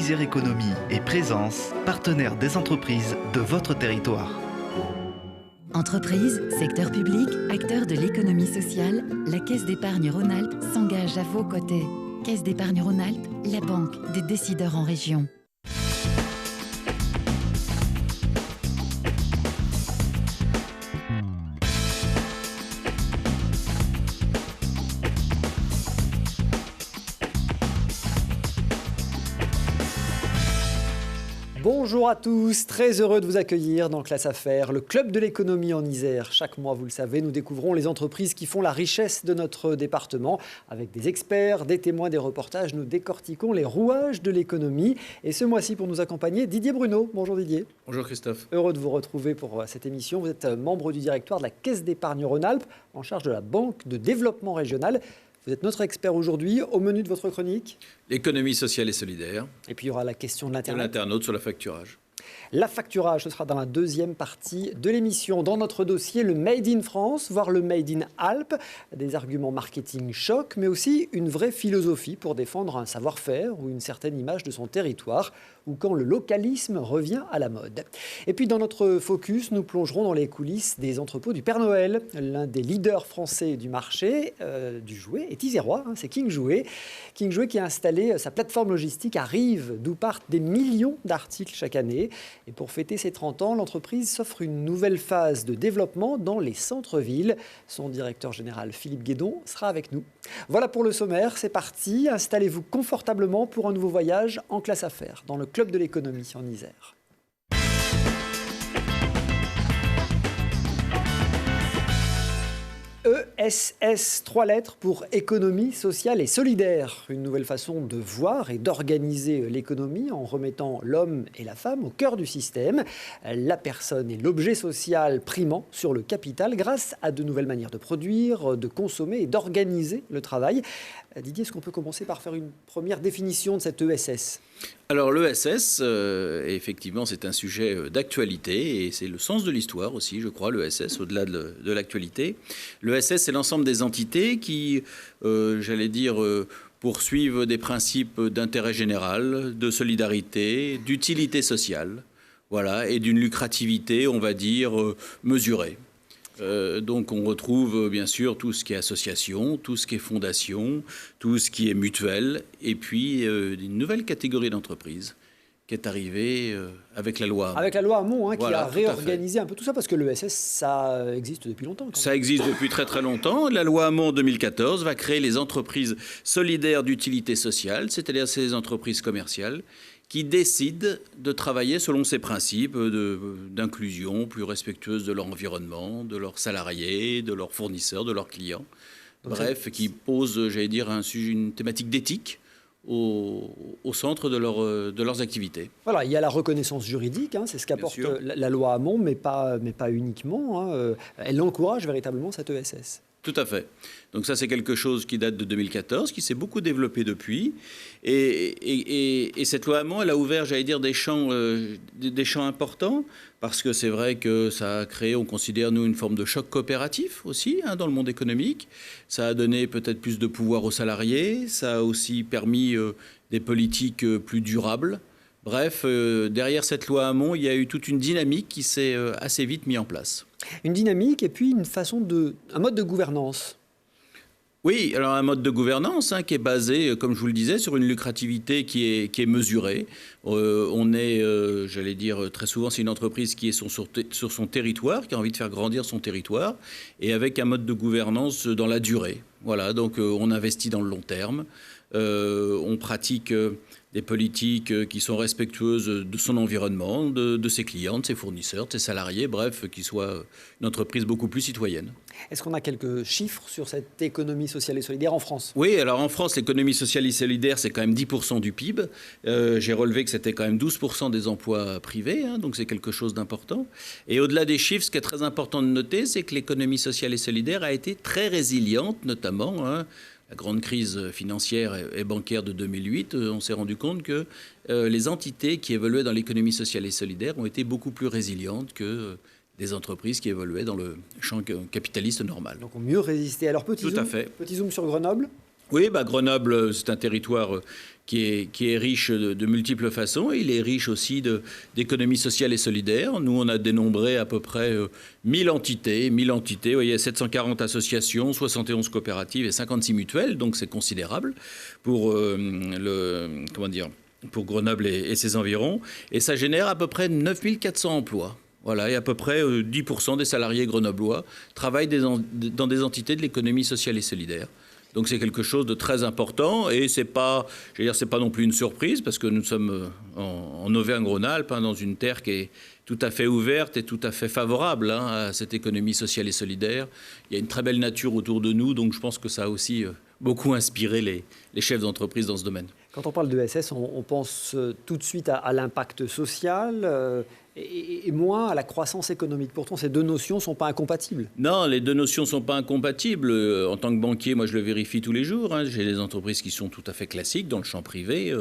Isère Économie et Présence, partenaire des entreprises de votre territoire. Entreprises, secteur public, acteurs de l'économie sociale, la Caisse d'épargne Rhône-Alpes s'engage à vos côtés. Caisse d'épargne Rhône-Alpes, la banque des décideurs en région. Bonjour à tous, très heureux de vous accueillir dans Classe Affaires, le club de l'économie en Isère. Chaque mois, vous le savez, nous découvrons les entreprises qui font la richesse de notre département. Avec des experts, des témoins, des reportages, nous décortiquons les rouages de l'économie. Et ce mois-ci, pour nous accompagner, Didier Bruno. Bonjour Didier. Bonjour Christophe. Heureux de vous retrouver pour cette émission. Vous êtes membre du directoire de la Caisse d'épargne Rhône-Alpes, en charge de la Banque de développement régional. Vous êtes notre expert aujourd'hui. Au menu de votre chronique, l'économie sociale et solidaire. Et puis il y aura la question de l'Internet. De l'internaute sur le facturage. La facturage, ce sera dans la deuxième partie de l'émission. Dans notre dossier, le Made in France, voire le Made in Alpes. Des arguments marketing choc, mais aussi une vraie philosophie pour défendre un savoir-faire ou une certaine image de son territoire, ou quand le localisme revient à la mode. Et puis dans notre focus, nous plongerons dans les coulisses des entrepôts du Père Noël. L'un des leaders français du marché du jouet est isérois, c'est King Jouet. King Jouet qui a installé sa plateforme logistique à Rives, d'où partent des millions d'articles chaque année. Et pour fêter ses 30 ans, l'entreprise s'offre une nouvelle phase de développement dans les centres-villes. Son directeur général, Philippe Guédon, sera avec nous. Voilà pour le sommaire, c'est parti. Installez-vous confortablement pour un nouveau voyage en Classe Affaires, dans le club de l'économie en Isère. ESS, 3 lettres pour économie sociale et solidaire. Une nouvelle façon de voir et d'organiser l'économie en remettant l'homme et la femme au cœur du système. La personne est l'objet social primant sur le capital grâce à de nouvelles manières de produire, de consommer et d'organiser le travail. Didier, est-ce qu'on peut commencer par faire une première définition de cette ESS ? Alors l'ESS, effectivement, c'est un sujet d'actualité et c'est le sens de l'histoire aussi, je crois, l'ESS, au-delà de l'actualité. L'ESS, c'est l'ensemble des entités qui, poursuivent des principes d'intérêt général, de solidarité, d'utilité sociale, voilà, et d'une lucrativité, on va dire, mesurée. Donc on retrouve bien sûr tout ce qui est association, tout ce qui est fondation, tout ce qui est mutuelle, et puis une nouvelle catégorie d'entreprises qui est arrivée avec la loi Hamon. Avec la loi Hamon, qui voilà, a réorganisé un peu tout ça, parce que l'ESS, ça existe depuis longtemps. Ça existe depuis très très longtemps. La loi Hamon 2014 va créer les entreprises solidaires d'utilité sociale, c'est-à-dire ces entreprises commerciales qui décident de travailler selon ces principes d'inclusion plus respectueuse de leur environnement, de leurs salariés, de leurs fournisseurs, de leurs clients. Donc bref, qui posent, une thématique d'éthique au centre de leurs activités. Voilà, il y a la reconnaissance juridique, c'est ce qu'apporte la loi Hamon, mais pas uniquement. Elle encourage véritablement cette ESS. Tout à fait. Donc ça, c'est quelque chose qui date de 2014, qui s'est beaucoup développé depuis. Et cette loi Hamon, elle a ouvert, des champs importants, parce que c'est vrai que ça a créé, on considère, nous, une forme de choc coopératif aussi, dans le monde économique. Ça a donné peut-être plus de pouvoir aux salariés. Ça a aussi permis des politiques plus durables. Bref, derrière cette loi Hamon, il y a eu toute une dynamique qui s'est assez vite mise en place. Une dynamique et puis un mode de gouvernance. Oui, alors un mode de gouvernance qui est basé, comme je vous le disais, sur une lucrativité qui est mesurée. On est, très souvent, c'est une entreprise qui est sur son territoire, qui a envie de faire grandir son territoire, et avec un mode de gouvernance dans la durée. Voilà, donc on investit dans le long terme, on pratique des politiques qui sont respectueuses de son environnement, de ses clients, de ses fournisseurs, de ses salariés, bref, qui soit une entreprise beaucoup plus citoyenne. Est-ce qu'on a quelques chiffres sur cette économie sociale et solidaire en France ? Oui, alors en France, l'économie sociale et solidaire, c'est quand même 10% du PIB. J'ai relevé que c'était quand même 12% des emplois privés, donc c'est quelque chose d'important. Et au-delà des chiffres, ce qui est très important de noter, c'est que l'économie sociale et solidaire a été très résiliente, notamment la grande crise financière et bancaire de 2008, on s'est rendu compte que les entités qui évoluaient dans l'économie sociale et solidaire ont été beaucoup plus résilientes que des entreprises qui évoluaient dans le champ capitaliste normal. Donc, on mieux résisté. Alors, petit zoom sur Grenoble. Oui, Grenoble, c'est un territoire qui est riche de multiples façons. Il est riche aussi d'économie sociale et solidaire. Nous, on a dénombré à peu près 1000 entités. 1000 entités, vous voyez, 740 associations, 71 coopératives et 56 mutuelles. Donc, c'est considérable pour pour Grenoble et ses environs. Et ça génère à peu près 9400 emplois. Voilà, et à peu près 10% des salariés grenoblois travaillent dans des entités de l'économie sociale et solidaire. Donc c'est quelque chose de très important et c'est pas non plus une surprise parce que nous sommes en Auvergne-Rhône-Alpes, dans une terre qui est tout à fait ouverte et tout à fait favorable à cette économie sociale et solidaire. Il y a une très belle nature autour de nous, donc je pense que ça a aussi beaucoup inspiré les chefs d'entreprise dans ce domaine. Quand on parle de SS, on pense tout de suite à l'impact social et moins à la croissance économique. Pourtant, ces deux notions ne sont pas incompatibles. Non, les deux notions ne sont pas incompatibles. En tant que banquier, moi, je le vérifie tous les jours. J'ai des entreprises qui sont tout à fait classiques dans le champ privé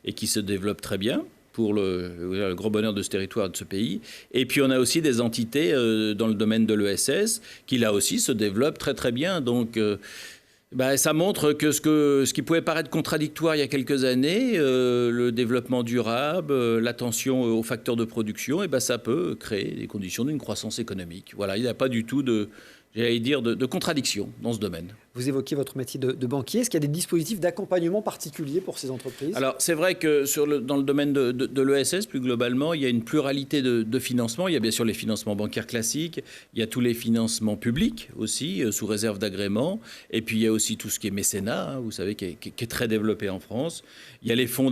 et qui se développent très bien pour le gros bonheur de ce territoire et de ce pays. Et puis, on a aussi des entités dans le domaine de l'ESS qui, là aussi, se développent très, très bien. Donc, ça montre que ce qui pouvait paraître contradictoire il y a quelques années, le développement durable, l'attention aux facteurs de production, ça peut créer des conditions d'une croissance économique. Voilà, il n'y a pas du tout de contradiction dans ce domaine. Vous évoquiez votre métier de banquier. Est-ce qu'il y a des dispositifs d'accompagnement particuliers pour ces entreprises ? Alors, c'est vrai que dans le domaine de l'ESS, plus globalement, il y a une pluralité de financements. Il y a bien sûr les financements bancaires classiques, il y a tous les financements publics aussi, sous réserve d'agrément. Et puis, il y a aussi tout ce qui est mécénat, vous savez, qui est très développé en France. Il y a les fonds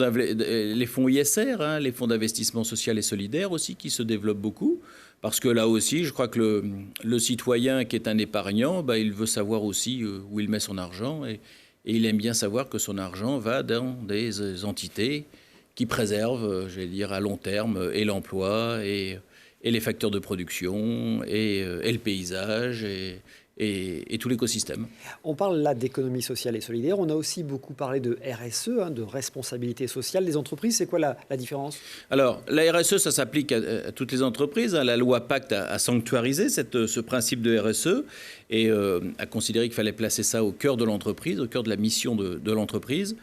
ISR, les fonds d'investissement social et solidaire aussi, qui se développent beaucoup. Parce que là aussi, je crois que le citoyen qui est un épargnant, il veut savoir aussi où il met son argent et il aime bien savoir que son argent va dans des entités qui préservent, à long terme, et l'emploi et les facteurs de production et le paysage et tout l'écosystème. On parle là d'économie sociale et solidaire. On a aussi beaucoup parlé de RSE, de responsabilité sociale des entreprises. C'est quoi la différence ? Alors, la RSE, ça s'applique à toutes les entreprises. La loi Pacte a sanctuarisé ce principe de RSE et a considéré qu'il fallait placer ça au cœur de l'entreprise, au cœur de la mission de l'entreprise.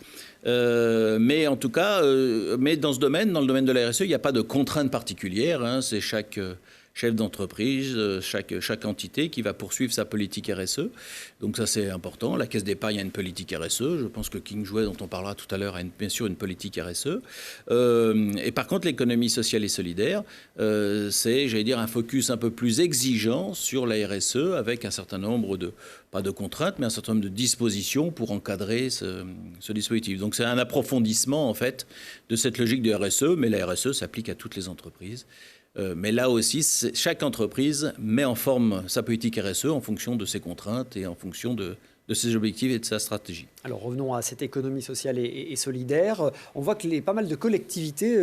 Mais en tout cas, dans le domaine de la RSE, il n'y a pas de contrainte particulière. C'est chaque chef d'entreprise, chaque entité qui va poursuivre sa politique RSE. Donc ça, c'est important. La Caisse d'épargne a une politique RSE. Je pense que Kingsway, dont on parlera tout à l'heure, a bien sûr une politique RSE. Et par contre, l'économie sociale et solidaire, c'est, un focus un peu plus exigeant sur la RSE avec un certain nombre pas de contraintes, mais un certain nombre de dispositions pour encadrer ce dispositif. Donc c'est un approfondissement, en fait, de cette logique de RSE, mais la RSE s'applique à toutes les entreprises. Mais là aussi, chaque entreprise met en forme sa politique RSE en fonction de ses contraintes et en fonction de ses objectifs et de sa stratégie. Alors revenons à cette économie sociale et solidaire. On voit que pas mal de collectivités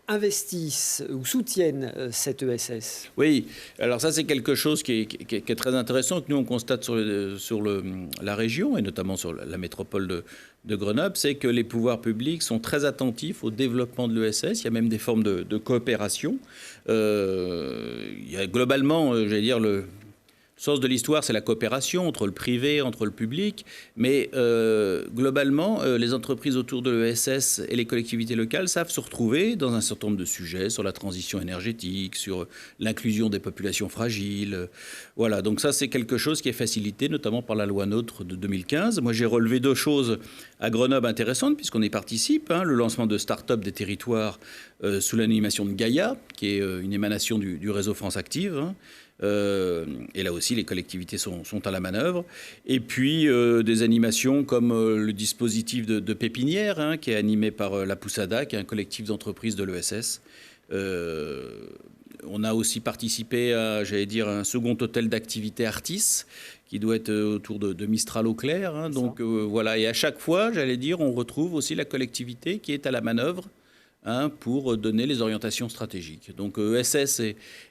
investissent ou soutiennent cette ESS. Oui, alors ça c'est quelque chose qui est très intéressant, que nous on constate sur la région et notamment sur la métropole de Grenoble, c'est que les pouvoirs publics sont très attentifs au développement de l'ESS. Il y a même des formes de coopération. Il y a globalement, le sens de l'histoire, c'est la coopération entre le privé, entre le public. Mais globalement, les entreprises autour de l'ESS et les collectivités locales savent se retrouver dans un certain nombre de sujets, sur la transition énergétique, sur l'inclusion des populations fragiles. Voilà, donc ça, c'est quelque chose qui est facilité, notamment par la loi NOTRe de 2015. Moi, j'ai relevé deux choses à Grenoble intéressantes, puisqu'on y participe. Le lancement de start-up des territoires sous l'animation de Gaïa, qui est une émanation du réseau France Active. Et là aussi, les collectivités sont à la manœuvre. Et puis, des animations comme le dispositif de pépinière, qui est animé par la Poussada, qui est un collectif d'entreprises de l'ESS. On a aussi participé à, un second hôtel d'activité Artis, qui doit être autour de Mistral au Clair. Donc, voilà. Et à chaque fois, on retrouve aussi la collectivité qui est à la manœuvre pour donner les orientations stratégiques. Donc ESS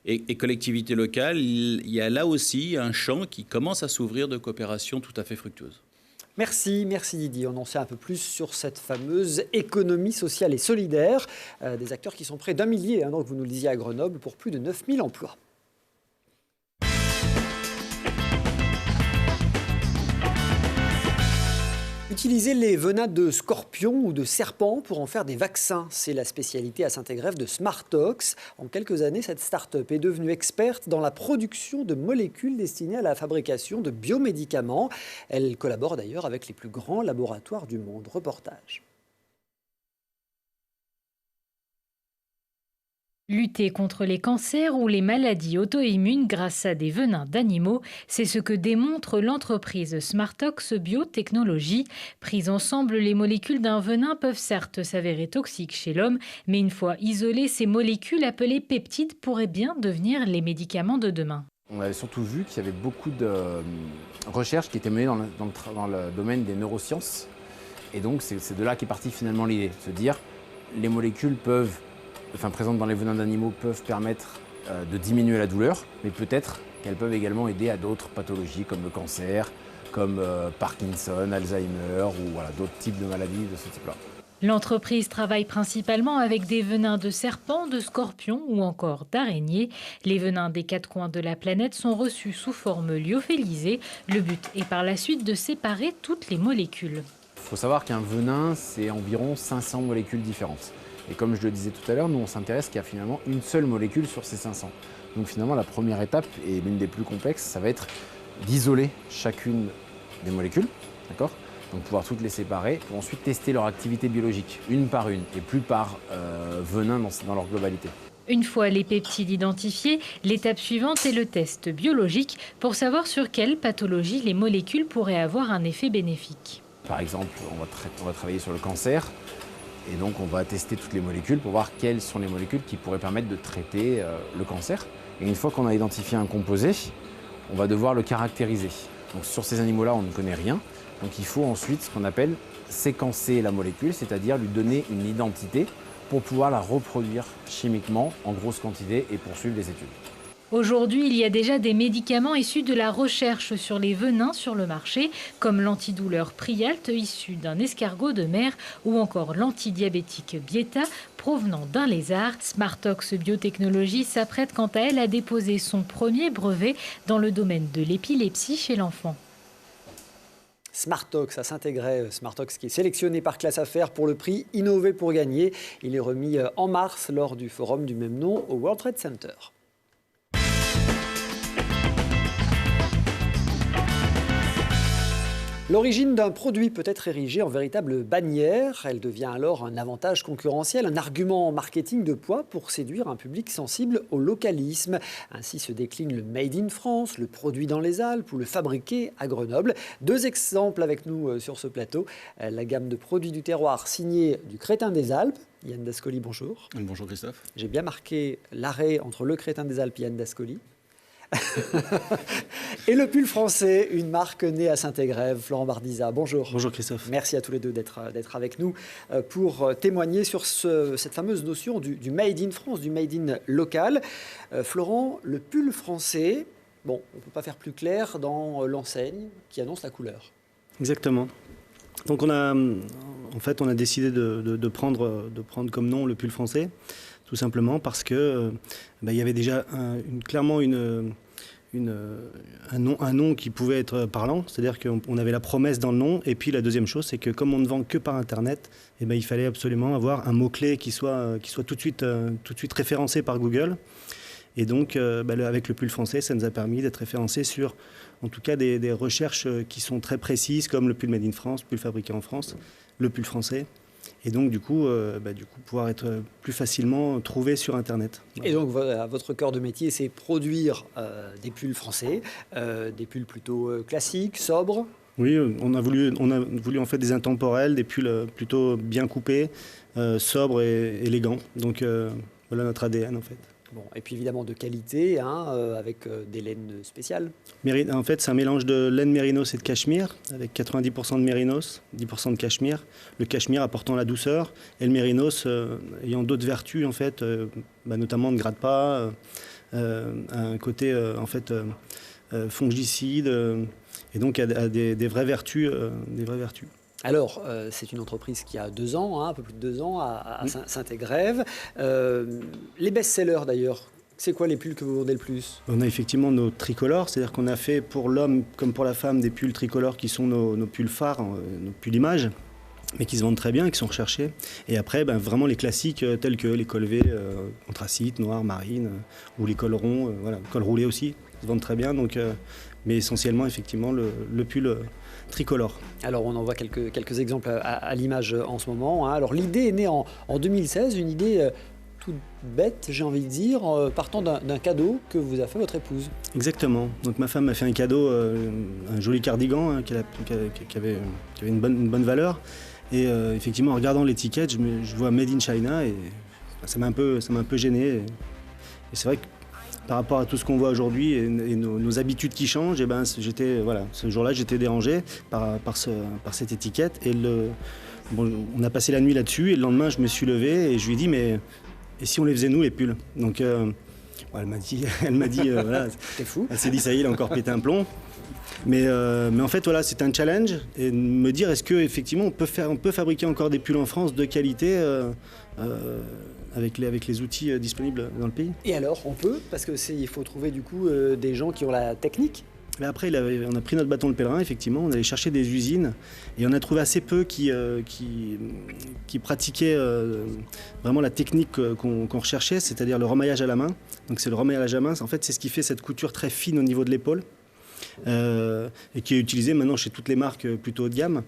et collectivités locales, il y a là aussi un champ qui commence à s'ouvrir de coopération tout à fait fructueuse. Merci Didier. On en sait un peu plus sur cette fameuse économie sociale et solidaire. Des acteurs qui sont près d'1 millier, donc vous nous le disiez à Grenoble, pour plus de 9000 emplois. Utiliser les venins de scorpions ou de serpents pour en faire des vaccins, c'est la spécialité à Saint-Égrève de Smartox. En quelques années, cette start-up est devenue experte dans la production de molécules destinées à la fabrication de biomédicaments. Elle collabore d'ailleurs avec les plus grands laboratoires du monde. Reportage. Lutter contre les cancers ou les maladies auto-immunes grâce à des venins d'animaux, c'est ce que démontre l'entreprise Smartox Biotechnologie. Prises ensemble, les molécules d'un venin peuvent certes s'avérer toxiques chez l'homme, mais une fois isolées, ces molécules appelées peptides pourraient bien devenir les médicaments de demain. On avait surtout vu qu'il y avait beaucoup de recherches qui étaient menées dans le domaine des neurosciences. Et donc c'est de là qu'est partie finalement l'idée, de se dire les molécules présentes dans les venins d'animaux peuvent permettre de diminuer la douleur, mais peut-être qu'elles peuvent également aider à d'autres pathologies comme le cancer, comme Parkinson, Alzheimer ou d'autres types de maladies de ce type-là. L'entreprise travaille principalement avec des venins de serpents, de scorpions ou encore d'araignées. Les venins des 4 coins de la planète sont reçus sous forme lyophilisée. Le but est par la suite de séparer toutes les molécules. Il faut savoir qu'un venin, c'est environ 500 molécules différentes. Et comme je le disais tout à l'heure, nous on s'intéresse qu'il y a finalement une seule molécule sur ces 500. Donc finalement la première étape, et l'une des plus complexes, ça va être d'isoler chacune des molécules, d'accord ? Donc pouvoir toutes les séparer pour ensuite tester leur activité biologique, une par une, et plus par venin dans leur globalité. Une fois les peptides identifiés, l'étape suivante est le test biologique pour savoir sur quelle pathologie les molécules pourraient avoir un effet bénéfique. Par exemple, on va travailler sur le cancer. Et donc on va tester toutes les molécules pour voir quelles sont les molécules qui pourraient permettre de traiter le cancer. Et une fois qu'on a identifié un composé, on va devoir le caractériser. Donc sur ces animaux-là, on ne connaît rien. Donc il faut ensuite ce qu'on appelle séquencer la molécule, c'est-à-dire lui donner une identité pour pouvoir la reproduire chimiquement en grosse quantité et poursuivre les études. Aujourd'hui, il y a déjà des médicaments issus de la recherche sur les venins sur le marché, comme l'antidouleur Prialt issu d'un escargot de mer ou encore l'antidiabétique Bieta provenant d'un lézard. Smartox Biotechnologie s'apprête quant à elle à déposer son premier brevet dans le domaine de l'épilepsie chez l'enfant. Smartox à Saint-Égrève, Smartox qui est sélectionné par Classe Affaires pour le prix Innover pour gagner. Il est remis en mars lors du forum du même nom au World Trade Center. L'origine d'un produit peut être érigée en véritable bannière. Elle devient alors un avantage concurrentiel, un argument marketing de poids pour séduire un public sensible au localisme. Ainsi se décline le Made in France, le produit dans les Alpes ou le fabriqué à Grenoble. 2 exemples avec nous sur ce plateau. La gamme de produits du terroir signée du Crétin des Alpes. Yann Dascoli, bonjour. Bonjour Christophe. J'ai bien marqué l'arrêt entre le Crétin des Alpes et Yann Dascoli. Et le pull français, une marque née à Saint-Égrève. Florent Bardisa, bonjour. Bonjour Christophe. Merci à tous les deux d'être avec nous pour témoigner sur cette fameuse notion du Made in France, du Made in local. Florent, le pull français, bon, on ne peut pas faire plus clair dans l'enseigne qui annonce la couleur. Exactement. Donc on a décidé de prendre comme nom le pull français, tout simplement parce que il y avait déjà clairement un nom qui pouvait être parlant, c'est-à-dire qu'on avait la promesse dans le nom, et puis la deuxième chose, c'est que comme on ne vend que par Internet, il fallait absolument avoir un mot-clé qui soit tout de suite référencé par Google. Et donc, avec le pull français, ça nous a permis d'être référencés sur, en tout cas, des recherches qui sont très précises, comme le pull Made in France, pull fabriqué en France, le pull français. Et donc, du coup, pouvoir être plus facilement trouvé sur Internet. Voilà. Et donc, votre cœur de métier, c'est produire des pulls français, des pulls plutôt classiques, sobres. Oui, on a voulu en fait des intemporels, des pulls plutôt bien coupés, sobres et élégants. Donc, voilà notre ADN, en fait. Bon, et puis évidemment de qualité, avec des laines spéciales. En fait, c'est un mélange de laine mérinos et de cachemire, avec 90% de mérinos, 10% de cachemire. Le cachemire apportant la douceur, et le mérinos ayant d'autres vertus, en fait, notamment ne gratte pas, un côté fongicide, et donc a des vraies vertus. Alors, c'est une entreprise qui a 2 ans, un peu plus de 2 ans, à Saint-Égrève. Les best-sellers, d'ailleurs, C'est quoi les pulls que vous vendez le plus? On a effectivement nos tricolores, c'est-à-dire qu'on a fait pour l'homme comme pour la femme des pulls tricolores qui sont nos pulls phares, nos pulls images, mais qui se vendent très bien, qui sont recherchés. Et après, vraiment les classiques tels que les cols V, anthracite, noir, marine, ou les cols ronds, voilà, cols roulés aussi, se vendent très bien. Donc, mais essentiellement, effectivement, le pull tricolore. Alors, on en voit quelques exemples à l'image en ce moment, hein. Alors, l'idée est née en 2016, une idée toute bête, j'ai envie de dire, partant d'un cadeau que vous a fait votre épouse. Exactement. Donc ma femme m'a fait un cadeau, un joli cardigan qui avait une bonne valeur. Et effectivement, en regardant l'étiquette, je vois Made in China et ça m'a un peu gêné. Et c'est vrai que par rapport à tout ce qu'on voit aujourd'hui et nos habitudes qui changent, et ce jour-là, j'étais dérangé par cette étiquette. Et on a passé la nuit là-dessus et le lendemain, je me suis levé et je lui ai dit mais et si on les faisait nous les pulls? Donc elle m'a dit voilà, c'est fou. Elle s'est dit ça y est, il a encore pété un plomb. Mais en fait voilà, c'est un challenge et de me dire est-ce que effectivement on peut fabriquer encore des pulls en France de qualité avec les outils disponibles dans le pays. Et alors on peut, parce que il faut trouver du coup des gens qui ont la technique. Mais après, on a pris notre bâton de pèlerin, effectivement, on allait chercher des usines et on a trouvé assez peu qui pratiquaient vraiment la technique qu'on recherchait, c'est-à-dire le remaillage à la main. Donc c'est le remaillage à la main, en fait, c'est ce qui fait cette couture très fine au niveau de l'épaule et qui est utilisée maintenant chez toutes les marques plutôt haut de gamme.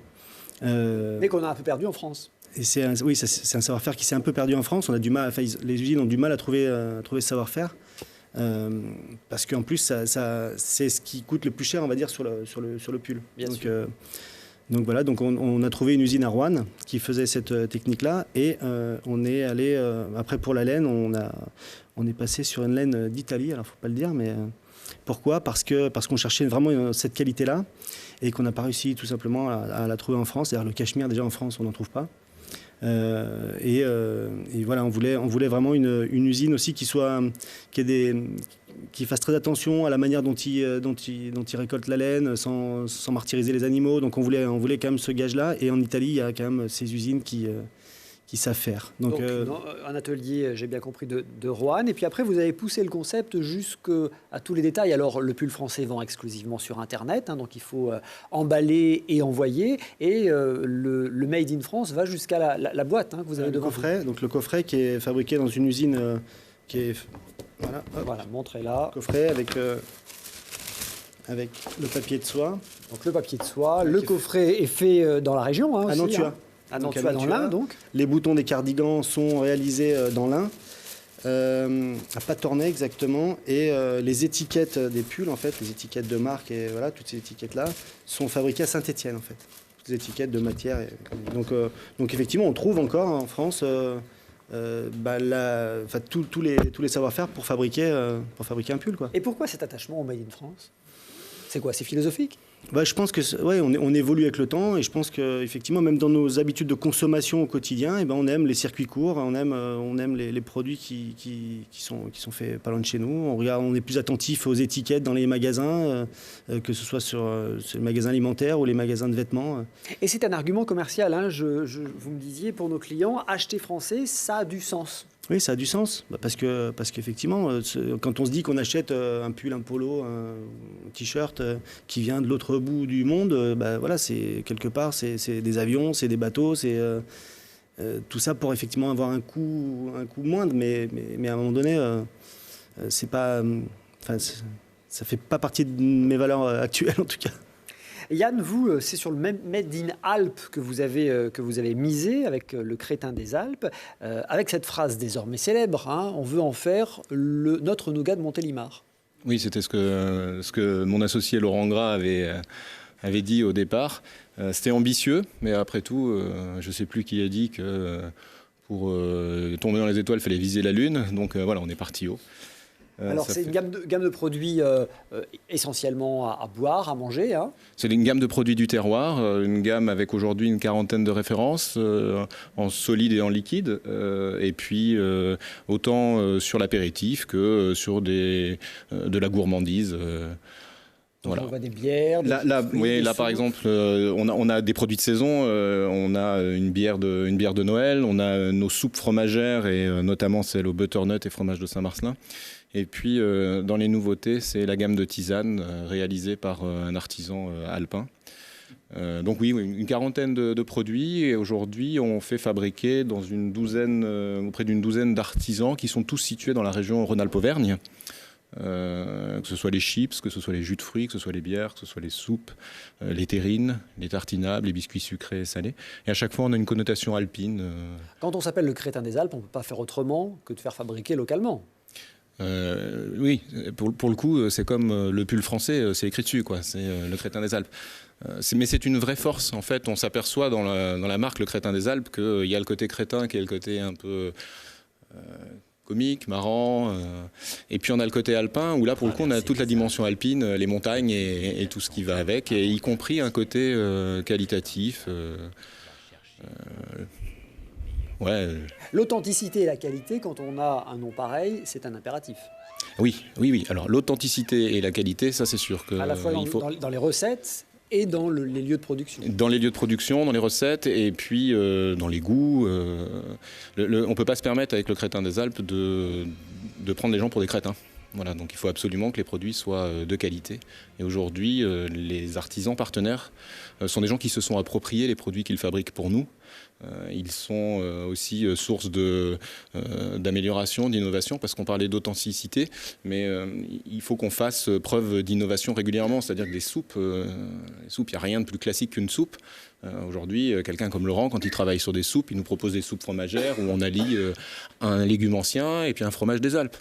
Mais qu'on a un peu perdu en France. Et c'est un savoir-faire qui s'est un peu perdu en France. Les usines ont du mal à trouver ce savoir-faire. Parce qu'en plus, c'est ce qui coûte le plus cher, on va dire, sur le pull. Donc voilà, on a trouvé une usine à Roanne qui faisait cette technique-là et on est allé, après pour la laine, on est passé sur une laine d'Italie, alors il ne faut pas le dire, mais pourquoi ? Parce qu'on cherchait vraiment cette qualité-là et qu'on n'a pas réussi tout simplement à la trouver en France. C'est-à-dire le cachemire, déjà en France, on n'en trouve pas. Et voilà, on voulait vraiment une usine aussi qui fasse très attention à la manière dont il récolte la laine sans martyriser les animaux. Donc on voulait quand même ce gage-là. Et en Italie, il y a quand même ces usines qui savent faire. Donc un atelier, j'ai bien compris, de Roanne. Et puis après, vous avez poussé le concept jusqu'à tous les détails. Alors, le pull français vend exclusivement sur Internet, hein, donc il faut emballer et envoyer. Et le Made in France va jusqu'à la boîte que vous avez devant vous. Donc le coffret qui est fabriqué dans une usine qui est... Voilà, montrez-là. Coffret avec le papier de soie. Donc le papier de soie. Le coffret est fait dans la région. À Nantua. À Nantua, dans l'Ain, donc. Les boutons des cardigans sont réalisés dans l'Ain, à Patornay exactement, et les étiquettes des pulls, en fait, les étiquettes de marque et voilà, toutes ces étiquettes-là sont fabriquées à Saint-Étienne, en fait. Toutes les étiquettes de matière. Donc effectivement, on trouve encore en France tous les savoir-faire pour fabriquer un pull, quoi. Et pourquoi cet attachement au Made in France ? C'est quoi ? C'est philosophique ? Je pense que on évolue avec le temps et je pense qu'effectivement, même dans nos habitudes de consommation au quotidien, on aime les circuits courts, on aime les produits qui sont faits pas loin de chez nous. On est plus attentif aux étiquettes dans les magasins, que ce soit sur les magasins alimentaires ou les magasins de vêtements. Et c'est un argument commercial, hein. Vous me disiez, pour nos clients, acheter français, ça a du sens. Oui, ça a du sens, parce qu'effectivement, quand on se dit qu'on achète un pull, un polo, un t-shirt qui vient de l'autre bout du monde, voilà, c'est quelque part, c'est des avions, c'est des bateaux, c'est tout ça pour effectivement avoir un coût moindre, mais à un moment donné, c'est pas, ça fait pas partie de mes valeurs actuelles en tout cas. Yann, vous, c'est sur le même Made in Alpes que vous avez misé avec le crétin des Alpes, avec cette phrase désormais célèbre, hein, on veut en faire notre nougat de Montélimar. Oui, c'était ce que mon associé Laurent Gras avait dit au départ. C'était ambitieux, mais après tout, je ne sais plus qui a dit que pour tomber dans les étoiles, il fallait viser la Lune. Donc voilà, on est parti haut. Alors c'est une gamme de produits essentiellement à boire, à manger. Hein. C'est une gamme de produits du terroir, une gamme avec aujourd'hui une quarantaine de références en solide et en liquide, et puis autant sur l'apéritif que sur de la gourmandise. Voilà. On voit des bières. Là, par exemple, on a des produits de saison. On a une bière de Noël. On a nos soupes fromagères et notamment celle au butternut et fromage de Saint-Marcelin. Et puis, dans les nouveautés, c'est la gamme de tisanes réalisée par un artisan alpin. Donc oui, une quarantaine de produits. Et aujourd'hui, on fait fabriquer dans auprès d'une douzaine d'artisans qui sont tous situés dans la région Rhône-Alpes-Auvergne. Que ce soit les chips, que ce soit les jus de fruits, que ce soit les bières, que ce soit les soupes, les terrines, les tartinables, les biscuits sucrés et salés. Et à chaque fois, on a une connotation alpine. Quand on s'appelle le Crétin des Alpes, on ne peut pas faire autrement que de faire fabriquer localement. Oui, pour le coup, c'est comme le pull français, c'est écrit dessus, quoi. C'est le Crétin des Alpes. Mais c'est une vraie force, en fait. On s'aperçoit dans la marque le Crétin des Alpes qu'il y a le côté crétin qui est le côté un peu comique, marrant. Et puis on a le côté alpin, où là, pour le coup, on a toute la dimension alpine, les montagnes et tout ce qui va avec, et y compris un côté qualitatif. L'authenticité et la qualité, quand on a un nom pareil, c'est un impératif. Oui. Alors l'authenticité et la qualité, ça c'est sûr que... À la fois dans les recettes et dans les lieux de production. Dans les lieux de production, dans les recettes, et puis dans les goûts. On ne peut pas se permettre avec le Crétin des Alpes de prendre les gens pour des crétins. Voilà, donc il faut absolument que les produits soient de qualité. Et aujourd'hui, les artisans partenaires sont des gens qui se sont appropriés les produits qu'ils fabriquent pour nous. Ils sont aussi source d'amélioration, d'innovation, parce qu'on parlait d'authenticité, mais il faut qu'on fasse preuve d'innovation régulièrement. C'est-à-dire que les soupes, il n'y a rien de plus classique qu'une soupe. Aujourd'hui, quelqu'un comme Laurent, quand il travaille sur des soupes, il nous propose des soupes fromagères où on allie un légume ancien et puis un fromage des Alpes.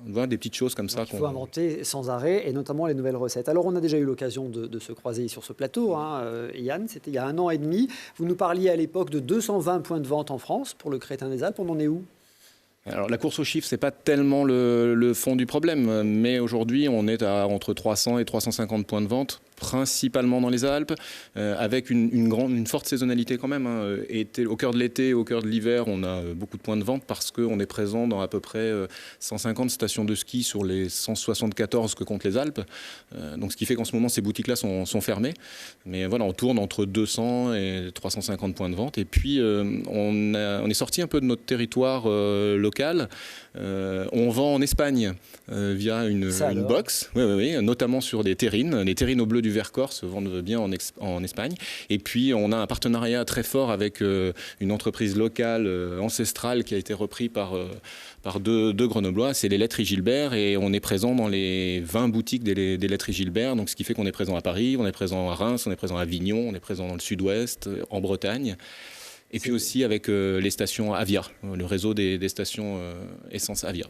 On voit des petites choses comme ça. Il faut inventer sans arrêt, et notamment les nouvelles recettes. Alors, on a déjà eu l'occasion de se croiser sur ce plateau, Yann, c'était il y a 1 an et demi. Vous nous parliez à l'époque de 220 points de vente en France pour le Crétin des Alpes. On en est où ? Alors, la course aux chiffres, ce n'est pas tellement le fond du problème, mais aujourd'hui, on est à entre 300 et 350 points de vente, principalement dans les Alpes, avec une forte saisonnalité quand même. Au cœur de l'été, au cœur de l'hiver, on a beaucoup de points de vente parce qu'on est présent dans à peu près 150 stations de ski sur les 174 que comptent les Alpes. Donc, ce qui fait qu'en ce moment, ces boutiques-là sont fermées. Mais voilà, on tourne entre 200 et 350 points de vente. Et puis, on est sorti un peu de notre territoire local. On vend en Espagne via une box, oui, notamment sur des terrines. Les terrines au bleu du Vercors se vendent bien en Espagne. Et puis, on a un partenariat très fort avec une entreprise locale ancestrale qui a été reprise par deux Grenoblois. C'est les Laiteries Gilbert, et on est présent dans les 20 boutiques des Laiteries Gilbert. Donc, ce qui fait qu'on est présent à Paris, on est présent à Reims, on est présent à Avignon, on est présent dans le sud-ouest, en Bretagne. Et puis aussi avec les stations Avia, le réseau des stations essence Avia.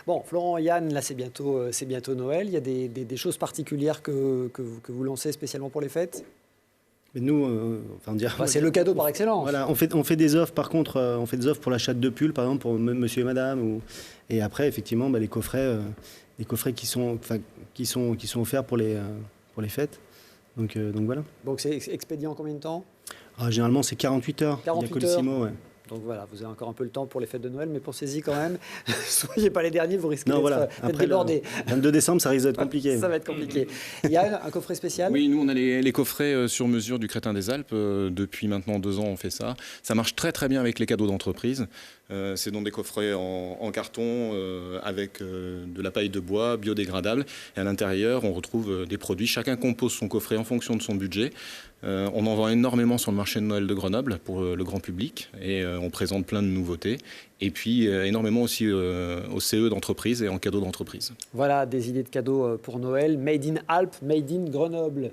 Bon, Florent, Yann, là c'est bientôt Noël. Il y a des choses particulières que vous lancez spécialement pour les fêtes ? Mais nous, c'est le cadeau par excellence. Voilà, on fait des offres. Par contre, on fait des offres pour l'achat de 2 pulls, par exemple pour Monsieur et Madame. Et après, effectivement, les coffrets qui sont offerts pour les fêtes. Donc voilà. Donc c'est expédié en combien de temps ? Généralement, c'est 48 heures. 48 heures. Ouais. Donc voilà, vous avez encore un peu le temps pour les fêtes de Noël, mais pensez-y quand même. Soyez pas les derniers, vous risquez d'être débordés. Le 22 décembre, ça risque d'être compliqué. Ça va être compliqué. Il y a un coffret spécial ? Oui, nous, on a les coffrets sur mesure du Crétin des Alpes. Depuis maintenant 2 ans, on fait ça. Ça marche très très bien avec les cadeaux d'entreprise. C'est donc des coffrets en carton avec de la paille de bois biodégradable. Et à l'intérieur, on retrouve des produits. Chacun compose son coffret en fonction de son budget. On en vend énormément sur le marché de Noël de Grenoble pour le grand public. Et on présente plein de nouveautés. Et puis énormément aussi au CE d'entreprise et en cadeaux d'entreprise. Voilà, des idées de cadeaux pour Noël. Made in Alpes, made in Grenoble.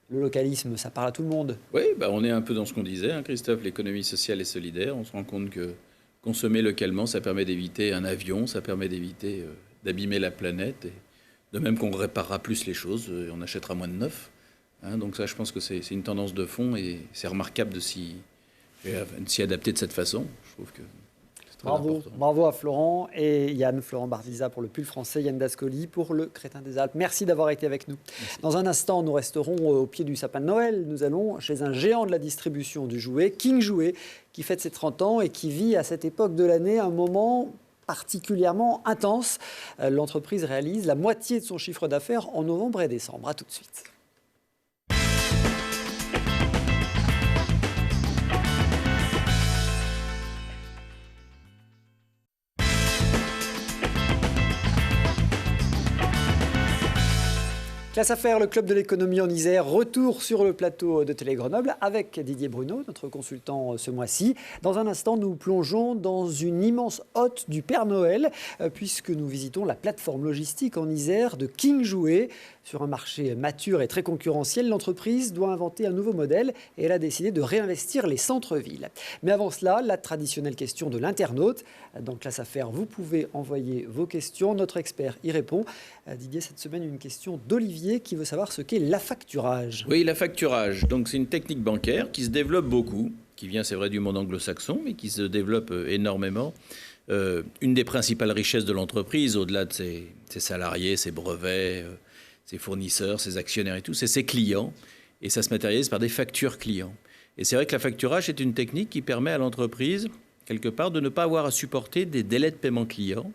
Le localisme, ça parle à tout le monde. Oui, on est un peu dans ce qu'on disait, Christophe, l'économie sociale et solidaire. On se rend compte que consommer localement, ça permet d'éviter un avion, ça permet d'éviter d'abîmer la planète. Et de même qu'on réparera plus les choses, on achètera moins de neuf. Donc ça, je pense que c'est une tendance de fond et c'est remarquable de s'y adapter de cette façon. Je trouve que c'est très important. Bravo à Florent et Yann. Florent Bardiza pour le pull français, Yann Dascoli pour le Crétin des Alpes. Merci d'avoir été avec nous. Merci. Dans un instant, nous resterons au pied du sapin de Noël. Nous allons chez un géant de la distribution du jouet, King Jouet, qui fête ses 30 ans et qui vit à cette époque de l'année un moment particulièrement intense. L'entreprise réalise la moitié de son chiffre d'affaires en novembre et décembre. A tout de suite. Classe Affaires, le club de l'économie en Isère, retour sur le plateau de Télé Grenoble avec Didier Bruno, notre consultant ce mois-ci. Dans un instant, nous plongeons dans une immense hotte du Père Noël, puisque nous visitons la plateforme logistique en Isère de King Jouet. Sur un marché mature et très concurrentiel, l'entreprise doit inventer un nouveau modèle et elle a décidé de réinvestir les centres-villes. Mais avant cela, la traditionnelle question de l'internaute. Dans Classe Affaires, vous pouvez envoyer vos questions. Notre expert y répond. Didier, cette semaine, une question d'Olivier qui veut savoir ce qu'est l'affacturage. Oui, l'affacturage. Donc, c'est une technique bancaire qui se développe beaucoup, qui vient, c'est vrai, du monde anglo-saxon, mais qui se développe énormément. Une des principales richesses de l'entreprise, au-delà de ses salariés, ses brevets, ses fournisseurs, ses actionnaires et tout, c'est ses clients. Et ça se matérialise par des factures clients. Et c'est vrai que l'affacturage est une technique qui permet à l'entreprise, quelque part, de ne pas avoir à supporter des délais de paiement clients,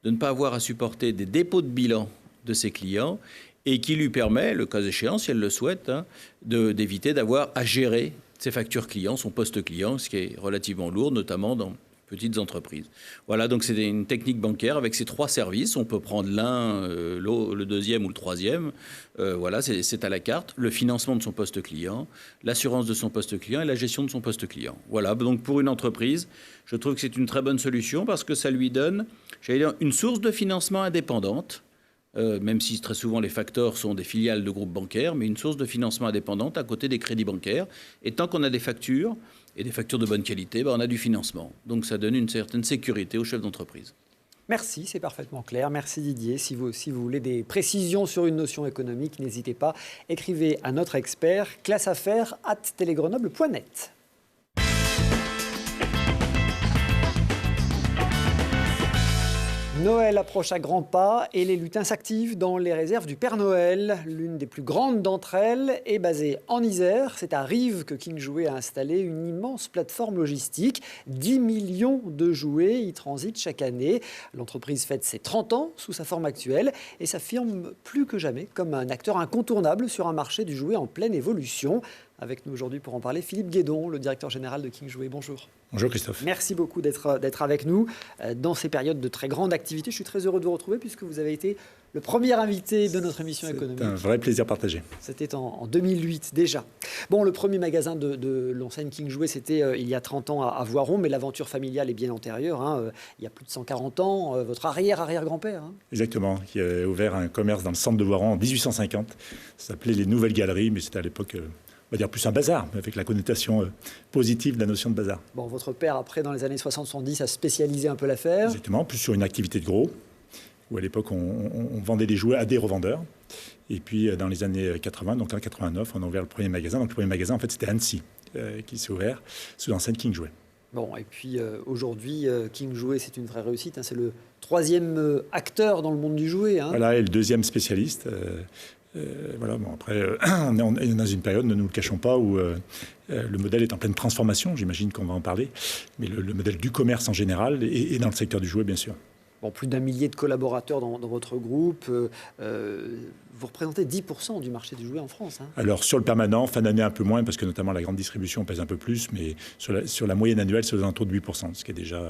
de ne pas avoir à supporter des dépôts de bilan de ses clients, et qui lui permet, le cas échéant, si elle le souhaite, d'éviter d'avoir à gérer ses factures clients, son poste client, ce qui est relativement lourd, notamment dans petites entreprises. Voilà, donc c'est une technique bancaire avec ces trois services. On peut prendre l'un, le deuxième ou le troisième. Voilà, c'est à la carte. Le financement de son poste client, l'assurance de son poste client et la gestion de son poste client. Voilà, donc pour une entreprise, je trouve que c'est une très bonne solution parce que ça lui donne, j'allais dire, une source de financement indépendante. Même si très souvent les facteurs sont des filiales de groupes bancaires, mais une source de financement indépendante à côté des crédits bancaires. Et tant qu'on a des factures, et des factures de bonne qualité, on a du financement. Donc ça donne une certaine sécurité aux chefs d'entreprise. Merci, c'est parfaitement clair. Merci Didier. Si vous voulez des précisions sur une notion économique, n'hésitez pas. Écrivez à notre expert, classeaffaires@telegrenoble.net. Noël approche à grands pas et les lutins s'activent dans les réserves du Père Noël. L'une des plus grandes d'entre elles est basée en Isère. C'est à Rives que King Jouet a installé une immense plateforme logistique. 10 millions de jouets y transitent chaque année. L'entreprise fête ses 30 ans sous sa forme actuelle et s'affirme plus que jamais comme un acteur incontournable sur un marché du jouet en pleine évolution. Avec nous aujourd'hui pour en parler, Philippe Guédon, le directeur général de King Jouet. Bonjour. Bonjour Christophe. Merci beaucoup d'être avec nous. Dans ces périodes de très grande activité, je suis très heureux de vous retrouver puisque vous avez été le premier invité de notre émission économique. C'est un vrai plaisir partagé. C'était en 2008 déjà. Bon, le premier magasin de l'enseigne King Jouet, c'était il y a 30 ans à Voiron, mais l'aventure familiale est bien antérieure. Il y a plus de 140 ans, votre arrière-grand-père. Exactement, qui a ouvert un commerce dans le centre de Voiron en 1850. Ça s'appelait les Nouvelles Galeries, mais c'était à l'époque... on va dire plus un bazar, avec la connotation positive de la notion de bazar. Bon, votre père, après, dans les années 60-70, a spécialisé un peu l'affaire. Exactement, plus sur une activité de gros, où à l'époque, on vendait des jouets à des revendeurs. Et puis, dans les années 80, donc en 89, on a ouvert le premier magasin. Donc, le premier magasin, en fait, c'était Annecy, qui s'est ouvert sous l'enseigne King Jouet. Bon, et puis aujourd'hui, King Jouet, c'est une vraie réussite. C'est le troisième acteur dans le monde du jouet. Voilà, et le deuxième spécialiste. Voilà, bon, après, on est dans une période, ne nous le cachons pas, où le modèle est en pleine transformation, j'imagine qu'on va en parler, mais le modèle du commerce en général et dans le secteur du jouet, bien sûr. Bon, plus d'1 millier de collaborateurs dans votre groupe. Vous représentez 10% du marché du jouet en France. Alors, sur le permanent, fin d'année un peu moins, parce que notamment la grande distribution pèse un peu plus, mais sur la moyenne annuelle, c'est aux alentours de 8%, ce qui est déjà,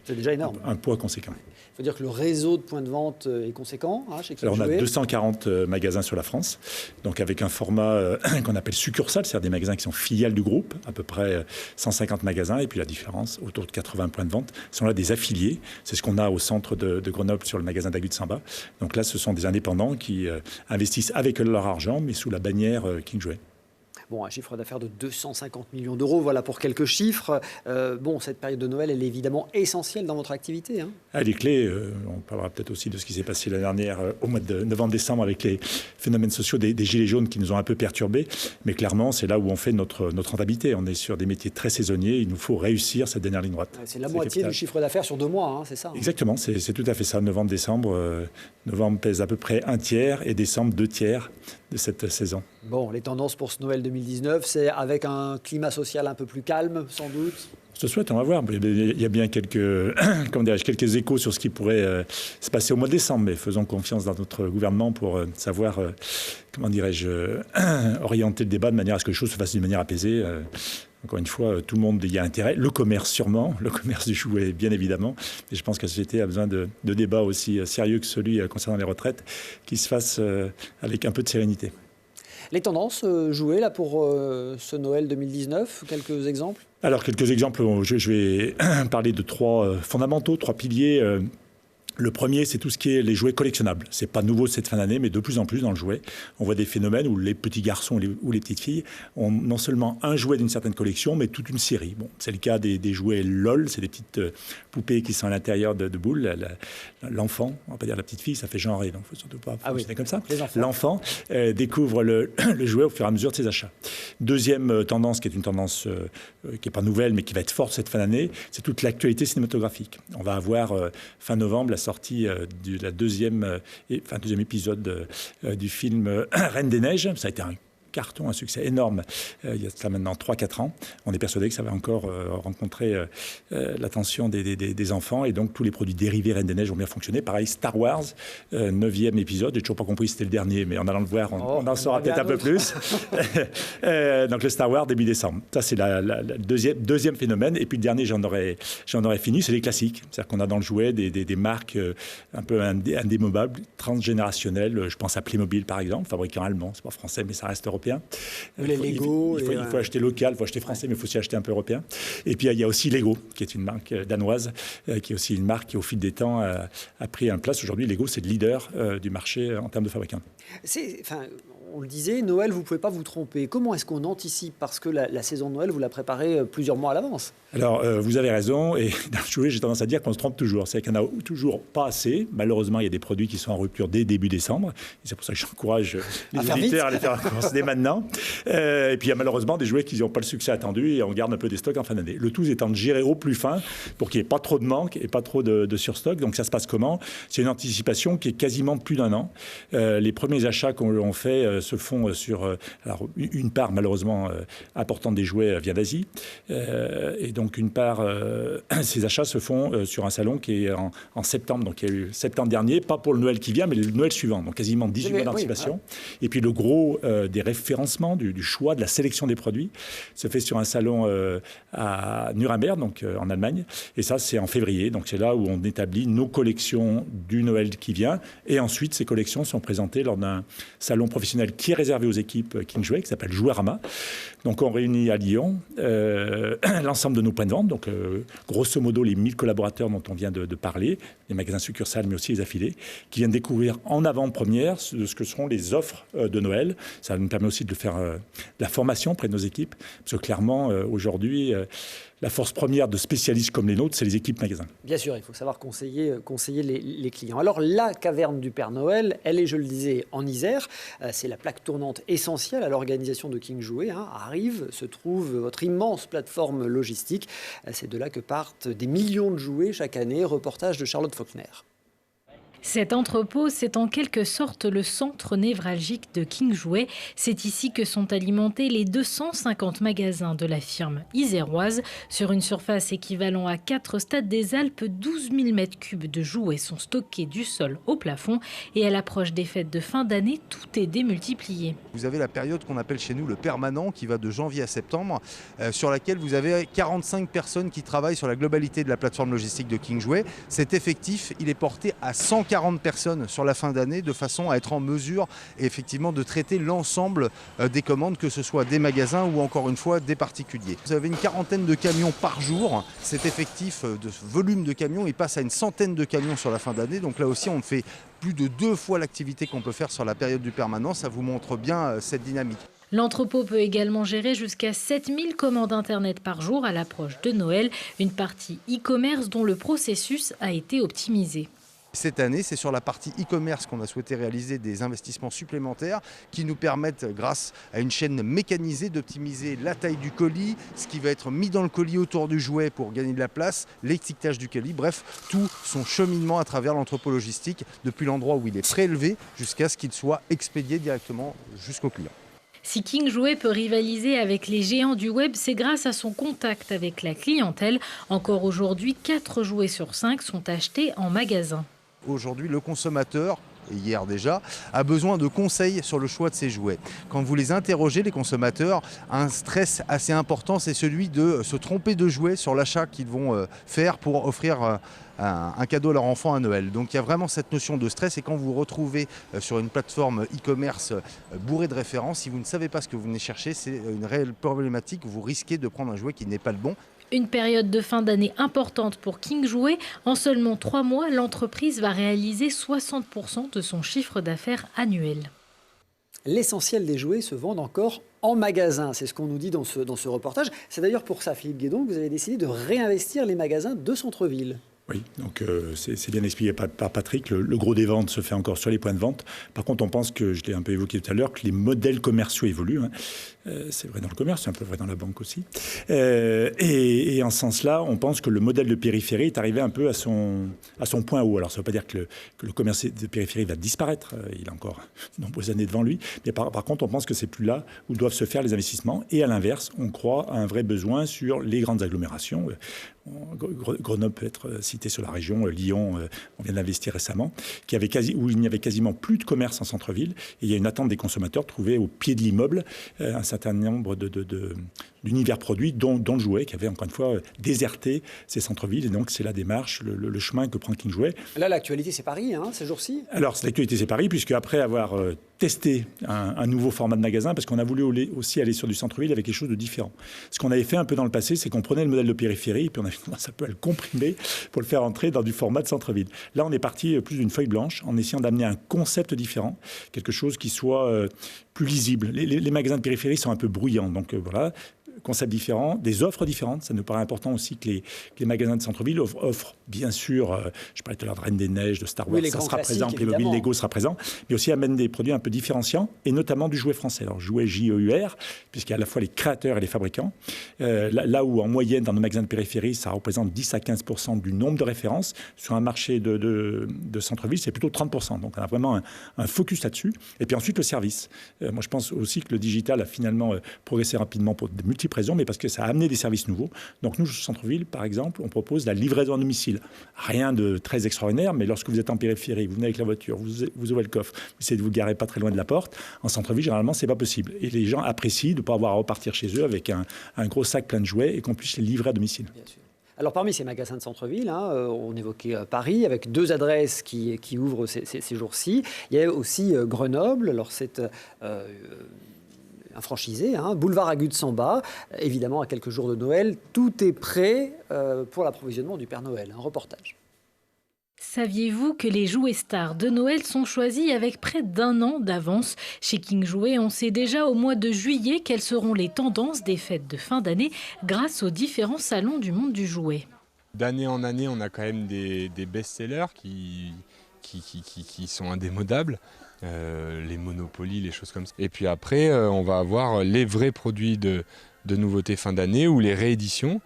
c'est déjà énorme. Un poids conséquent. Il faut dire que le réseau de points de vente est conséquent chez King Jouet. Alors, on a 240 magasins sur la France, donc avec un format qu'on appelle succursale, c'est-à-dire des magasins qui sont filiales du groupe, à peu près 150 magasins, et puis la différence, autour de 80 points de vente, sont là des affiliés. C'est ce qu'on a au centre de Grenoble sur le magasin d'Agut de Samba. Donc là, ce sont des indépendants qui investissent avec leur argent, mais sous la bannière King Jouet. Bon, un chiffre d'affaires de 250 millions d'euros, voilà pour quelques chiffres. Bon, cette période de Noël, elle est évidemment essentielle dans votre activité. Elle est clé. On parlera peut-être aussi de ce qui s'est passé l'année dernière au mois de novembre-décembre avec les phénomènes sociaux des gilets jaunes qui nous ont un peu perturbés. Mais clairement, c'est là où on fait notre rentabilité. On est sur des métiers très saisonniers. Il nous faut réussir cette dernière ligne droite. C'est la moitié du chiffre d'affaires sur 2 mois, c'est ça. Exactement, c'est tout à fait ça. Novembre-décembre. Novembre pèse à peu près 1 tiers et décembre 2 tiers cette saison. Bon, les tendances pour ce Noël 2019, c'est avec un climat social un peu plus calme, sans doute. Je te souhaite, on va voir. Il y a bien quelques échos sur ce qui pourrait se passer au mois de décembre, mais faisons confiance dans notre gouvernement pour savoir, orienter le débat de manière à ce que les choses se fassent d'une manière apaisée. Encore une fois, tout le monde y a intérêt. Le commerce sûrement, le commerce du jouet bien évidemment. Et je pense que la société a besoin de débats aussi sérieux que celui concernant les retraites qui se fassent avec un peu de sérénité. Les tendances jouées là pour ce Noël 2019, quelques exemples? Alors, quelques exemples, je vais parler de trois fondamentaux, trois piliers. Le premier, c'est tout ce qui est les jouets collectionnables. C'est pas nouveau cette fin d'année, mais de plus en plus dans le jouet, on voit des phénomènes où les petits garçons ou les petites filles ont non seulement un jouet d'une certaine collection, mais toute une série. Bon, c'est le cas des jouets LOL, c'est des petites poupées qui sont à l'intérieur de boules. L'enfant, on va pas dire la petite fille, ça fait genrer, donc il ne faut surtout pas fonctionner comme ça. L'enfant découvre le jouet au fur et à mesure de ses achats. Deuxième tendance, qui est une tendance qui n'est pas nouvelle, mais qui va être forte cette fin d'année, c'est toute l'actualité cinématographique. On va avoir fin novembre la sortie du deuxième épisode du film Reine des Neiges. Ça a été un carton, un succès énorme il y a ça maintenant 3-4 ans. On est persuadé que ça va encore rencontrer l'attention des enfants et donc tous les produits dérivés Reine des Neiges vont bien fonctionner. Pareil, Star Wars, 9e épisode. J'ai toujours pas compris si c'était le dernier, mais en allant le voir, on en saura peut-être un peu plus. Donc le Star Wars début décembre. Ça, c'est le deuxième phénomène. Et puis le dernier, j'en aurais fini, c'est les classiques. C'est-à-dire qu'on a dans le jouet des marques un peu indémobables, transgénérationnelles. Je pense à Playmobil, par exemple, fabricant allemand. C'est pas français, mais ça reste européen. Les Lego. Il faut acheter local, il faut acheter français, mais il faut aussi acheter un peu européen. Et puis il y a aussi Lego, qui est une marque danoise, qui est aussi une marque qui au fil des temps a pris une place. Aujourd'hui, Lego, c'est le leader du marché en termes de fabricants. On le disait, Noël, vous ne pouvez pas vous tromper. Comment est-ce qu'on anticipe? Parce que la saison de Noël, vous la préparez plusieurs mois à l'avance. Alors, vous avez raison. Et dans le jouet, j'ai tendance à dire qu'on se trompe toujours. C'est qu'il n'y en a toujours pas assez. Malheureusement, il y a des produits qui sont en rupture dès début décembre. Et c'est pour ça que j'encourage les auditeurs à les faire dès maintenant. Et puis, il y a malheureusement des jouets qui n'ont pas le succès attendu. Et on garde un peu des stocks en fin d'année. Le tout étant de gérer au plus fin pour qu'il n'y ait pas trop de manque et pas trop de surstock. Donc, ça se passe comment? C'est une anticipation qui est quasiment plus d'un an. Les premiers achats qu'on fait se font sur une part malheureusement importante des jouets vient d'Asie et donc une part ces achats se font sur un salon qui est en septembre, donc il y a eu septembre dernier, pas pour le Noël qui vient mais le Noël suivant, donc quasiment 18 mois d'anticipation. Et puis le gros des référencements, du choix, de la sélection des produits se fait sur un salon à Nuremberg, donc en Allemagne, et ça c'est en février, donc c'est là où on établit nos collections du Noël qui vient, et ensuite ces collections sont présentées lors d'un salon professionnel qui est réservé aux équipes King Jouet, qui s'appelle Jouerama. Donc on réunit à Lyon l'ensemble de nos points de vente, donc grosso modo les 1000 collaborateurs dont on vient de parler, les magasins succursales mais aussi les affiliés, qui viennent découvrir en avant-première de ce que seront les offres de Noël. Ça nous permet aussi de faire de la formation auprès de nos équipes, parce que clairement aujourd'hui la force première de spécialistes comme les nôtres, c'est les équipes magasins. Bien sûr, il faut savoir conseiller les clients. Alors, la caverne du Père Noël, elle est, je le disais, en Isère. C'est la plaque tournante essentielle à l'organisation de King Jouet. Arrive, se trouve votre immense plateforme logistique. C'est de là que partent des millions de jouets chaque année. Reportage de Charlotte Faulkner. Cet entrepôt, c'est en quelque sorte le centre névralgique de King Jouet. C'est ici que sont alimentés les 250 magasins de la firme iséroise. Sur une surface équivalent à 4 stades des Alpes, 12 000 m3 de jouets sont stockés du sol au plafond. Et à l'approche des fêtes de fin d'année, tout est démultiplié. Vous avez la période qu'on appelle chez nous le permanent, qui va de janvier à septembre, sur laquelle vous avez 45 personnes qui travaillent sur la globalité de la plateforme logistique de King Jouet. Cet effectif, il est porté à 140 personnes sur la fin d'année, de façon à être en mesure effectivement de traiter l'ensemble des commandes, que ce soit des magasins ou encore une fois des particuliers. Vous avez une quarantaine de camions par jour. Cet effectif de ce volume de camions, il passe à une centaine de camions sur la fin d'année. Donc là aussi, on fait plus de 2 fois l'activité qu'on peut faire sur la période du permanent. Ça vous montre bien cette dynamique. L'entrepôt peut également gérer jusqu'à 7000 commandes Internet par jour à l'approche de Noël. Une partie e-commerce dont le processus a été optimisé. Cette année, c'est sur la partie e-commerce qu'on a souhaité réaliser des investissements supplémentaires qui nous permettent, grâce à une chaîne mécanisée, d'optimiser la taille du colis, ce qui va être mis dans le colis autour du jouet pour gagner de la place, l'étiquetage du colis, bref, tout son cheminement à travers l'entrepôt logistique, depuis l'endroit où il est prélevé jusqu'à ce qu'il soit expédié directement jusqu'au client. Si King Jouet peut rivaliser avec les géants du web, c'est grâce à son contact avec la clientèle. Encore aujourd'hui, 4 jouets sur 5 sont achetés en magasin. Aujourd'hui, le consommateur, et hier déjà, a besoin de conseils sur le choix de ses jouets. Quand vous les interrogez, les consommateurs, un stress assez important, c'est celui de se tromper de jouets sur l'achat qu'ils vont faire pour offrir un cadeau à leur enfant à Noël. Donc il y a vraiment cette notion de stress, et quand vous vous retrouvez sur une plateforme e-commerce bourrée de références, si vous ne savez pas ce que vous venez chercher, c'est une réelle problématique. Vous risquez de prendre un jouet qui n'est pas le bon. Une période de fin d'année importante pour King Jouet. En seulement 3 mois, l'entreprise va réaliser 60% de son chiffre d'affaires annuel. L'essentiel des jouets se vendent encore en magasin, c'est ce qu'on nous dit dans ce reportage. C'est d'ailleurs pour ça, Philippe Guédon, que vous avez décidé de réinvestir les magasins de centre-ville. Oui, donc c'est bien expliqué par Patrick. Le gros des ventes se fait encore sur les points de vente. Par contre, on pense que, je l'ai un peu évoqué tout à l'heure, que les modèles commerciaux évoluent. C'est vrai dans le commerce, c'est un peu vrai dans la banque aussi. Et en ce sens-là, on pense que le modèle de périphérie est arrivé un peu à son point haut. Alors, ça ne veut pas dire que le commerce de périphérie va disparaître. Il a encore de nombreuses années devant lui. Mais par contre, on pense que c'est plus là où doivent se faire les investissements. Et à l'inverse, on croit à un vrai besoin sur les grandes agglomérations. Grenoble peut être cité sur la région, Lyon, on vient d'investir récemment, où il n'y avait quasiment plus de commerce en centre-ville. Et il y a une attente des consommateurs de trouver au pied de l'immeuble un certain nombre d'univers produits, dont le jouet, qui avait encore une fois déserté ces centres-villes. Et donc c'est la démarche, le chemin que prend King Jouet. Là, l'actualité, c'est Paris, ces jours-ci. Alors, l'actualité, c'est Paris, puisque après avoir testé un nouveau format de magasin, parce qu'on a voulu aussi aller sur du centre-ville avec quelque chose de différent. Ce qu'on avait fait un peu dans le passé, c'est qu'on prenait le modèle de périphérie, et puis on avait commencé un peu à le comprimer pour le faire entrer dans du format de centre-ville. Là, on est parti plus d'une feuille blanche, en essayant d'amener un concept différent, quelque chose qui soit plus lisible. Les magasins de périphérie sont un peu bruyants, donc voilà. Concepts différents, des offres différentes. Ça nous paraît important aussi que les magasins de centre-ville offrent, bien sûr, je parlais tout à l'heure de Reine des Neiges, de Star Wars, ça sera présent, Playmobil, Lego sera présent, mais aussi amènent des produits un peu différenciants, et notamment du jouet français. Alors, jouet JEUR, puisqu'il y a à la fois les créateurs et les fabricants. Là où, en moyenne, dans nos magasins de périphérie, ça représente 10 à 15% du nombre de références, sur un marché de centre-ville, c'est plutôt 30%. Donc, on a vraiment un focus là-dessus. Et puis ensuite, le service. Moi, je pense aussi que le digital a finalement progressé rapidement pour de multiples raisons, mais parce que ça a amené des services nouveaux. Donc nous, centre-ville, par exemple, on propose la livraison à domicile. Rien de très extraordinaire, mais lorsque vous êtes en périphérie, vous venez avec la voiture, vous ouvrez le coffre, vous essayez de vous garer pas très loin de la porte. En centre-ville, généralement, c'est pas possible. Et les gens apprécient de ne pas avoir à repartir chez eux avec un gros sac plein de jouets et qu'on puisse les livrer à domicile. Bien sûr. Alors parmi ces magasins de centre-ville, on évoquait Paris avec 2 adresses qui ouvrent ces jours-ci. Il y a aussi Grenoble. Alors c'est un franchisé, boulevard Agut Samba, évidemment à quelques jours de Noël. Tout est prêt pour l'approvisionnement du Père Noël. Un reportage. Saviez-vous que les jouets stars de Noël sont choisis avec près d'1 an d'avance? Chez King Jouet, on sait déjà au mois de juillet quelles seront les tendances des fêtes de fin d'année grâce aux différents salons du monde du jouet. D'année en année, on a quand même des best-sellers qui sont indémodables. Les Monopoly, les choses comme ça. Et puis après, on va avoir les vrais produits de nouveautés fin d'année ou les rééditions,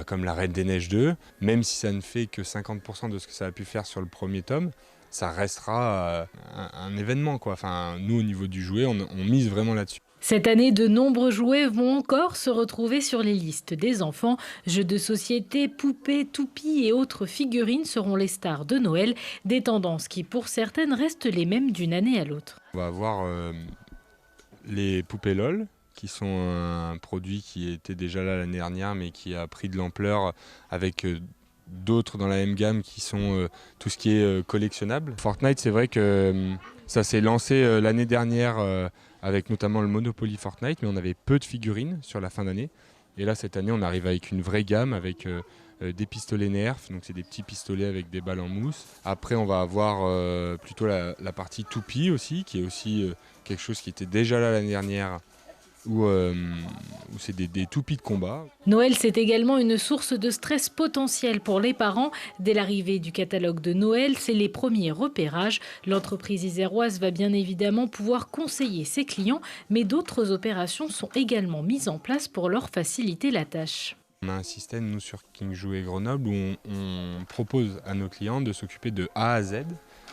comme la Reine des Neiges 2. Même si ça ne fait que 50% de ce que ça a pu faire sur le premier tome, ça restera un événement, quoi. Enfin, nous, au niveau du jouet, on mise vraiment là-dessus. Cette année, de nombreux jouets vont encore se retrouver sur les listes des enfants. Jeux de société, poupées, toupies et autres figurines seront les stars de Noël. Des tendances qui, pour certaines, restent les mêmes d'une année à l'autre. On va avoir les poupées LOL, qui sont un produit qui était déjà là l'année dernière, mais qui a pris de l'ampleur avec d'autres dans la même gamme qui sont tout ce qui est collectionnable. Fortnite, c'est vrai que ça s'est lancé l'année dernière avec notamment le Monopoly Fortnite, mais on avait peu de figurines sur la fin d'année. Et là, cette année, on arrive avec une vraie gamme, avec des pistolets Nerf, donc c'est des petits pistolets avec des balles en mousse. Après, on va avoir plutôt la partie toupie aussi, qui est aussi quelque chose qui était déjà là l'année dernière, où c'est des toupies de combat. Noël, c'est également une source de stress potentiel pour les parents. Dès l'arrivée du catalogue de Noël, c'est les premiers repérages. L'entreprise iséroise va bien évidemment pouvoir conseiller ses clients, mais d'autres opérations sont également mises en place pour leur faciliter la tâche. On a un système, nous, sur King Jouet Grenoble, où on propose à nos clients de s'occuper de A à Z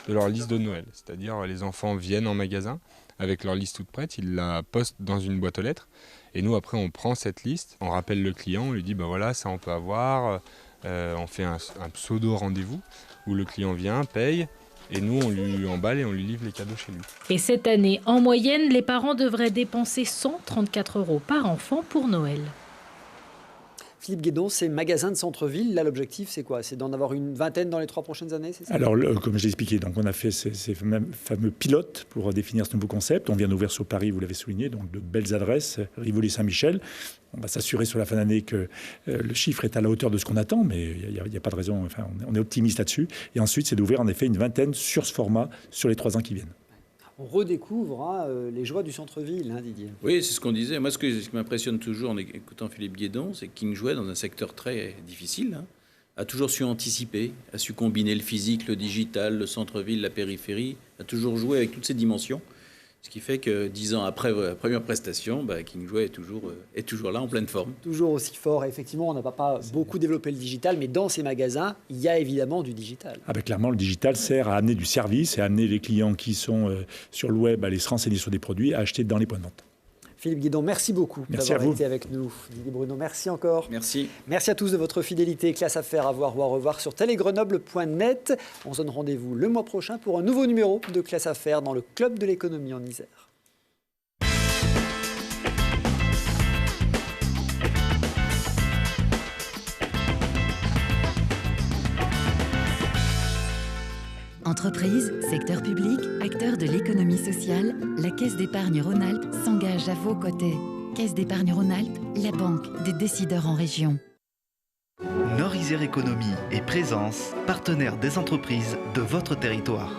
de leur liste de Noël. C'est-à-dire, les enfants viennent en magasin avec leur liste toute prête, ils la postent dans une boîte aux lettres. Et nous, après, on prend cette liste, on rappelle le client, on lui dit, ben voilà, ça on peut avoir. On fait un pseudo rendez-vous où le client vient, paye, et nous, on lui emballe et on lui livre les cadeaux chez lui. Et cette année, en moyenne, les parents devraient dépenser 134 € par enfant pour Noël. Philippe Guédon, ces magasins de centre-ville, là, l'objectif, c'est quoi? C'est d'en avoir une vingtaine dans les 3 prochaines années, c'est ça? Alors, comme je l'ai expliqué, donc on a fait ces fameux pilotes pour définir ce nouveau concept. On vient d'ouvrir sur Paris, vous l'avez souligné, donc de belles adresses, Rivoli, Saint-Michel. On va s'assurer sur la fin d'année que le chiffre est à la hauteur de ce qu'on attend, mais il n'y a pas de raison, enfin, on est optimiste là-dessus. Et ensuite, c'est d'ouvrir en effet une vingtaine sur ce format sur les 3 ans qui viennent. On redécouvre les joies du centre-ville, Didier. Oui, c'est ce qu'on disait. Moi, ce qui m'impressionne toujours en écoutant Philippe Guédon, c'est que King Jouet, dans un secteur très difficile, a toujours su anticiper, a su combiner le physique, le digital, le centre-ville, la périphérie, a toujours joué avec toutes ces dimensions. Ce qui fait que 10 ans après la première prestation, King Jouet est toujours là, en pleine forme. Toujours aussi fort. Et effectivement, on n'a pas beaucoup développé le digital, mais dans ces magasins, il y a évidemment du digital. Clairement, le digital sert à amener du service et à amener les clients qui sont sur le web à aller se renseigner sur des produits, à acheter dans les points de vente. Philippe Guédon, merci beaucoup d'avoir été avec nous. Didier Bruno, merci encore. Merci. Merci à tous de votre fidélité. Classe à faire, à voir ou à revoir sur télégrenoble.net. On se donne rendez-vous le mois prochain pour un nouveau numéro de Classe à faire dans le Club de l'économie en Isère. Entreprises, secteur public, acteurs de l'économie sociale, la Caisse d'épargne Rhône-Alpes s'engage à vos côtés. Caisse d'épargne Rhône-Alpes, la banque des décideurs en région. Nord-Isère Économie et Présence, partenaires des entreprises de votre territoire.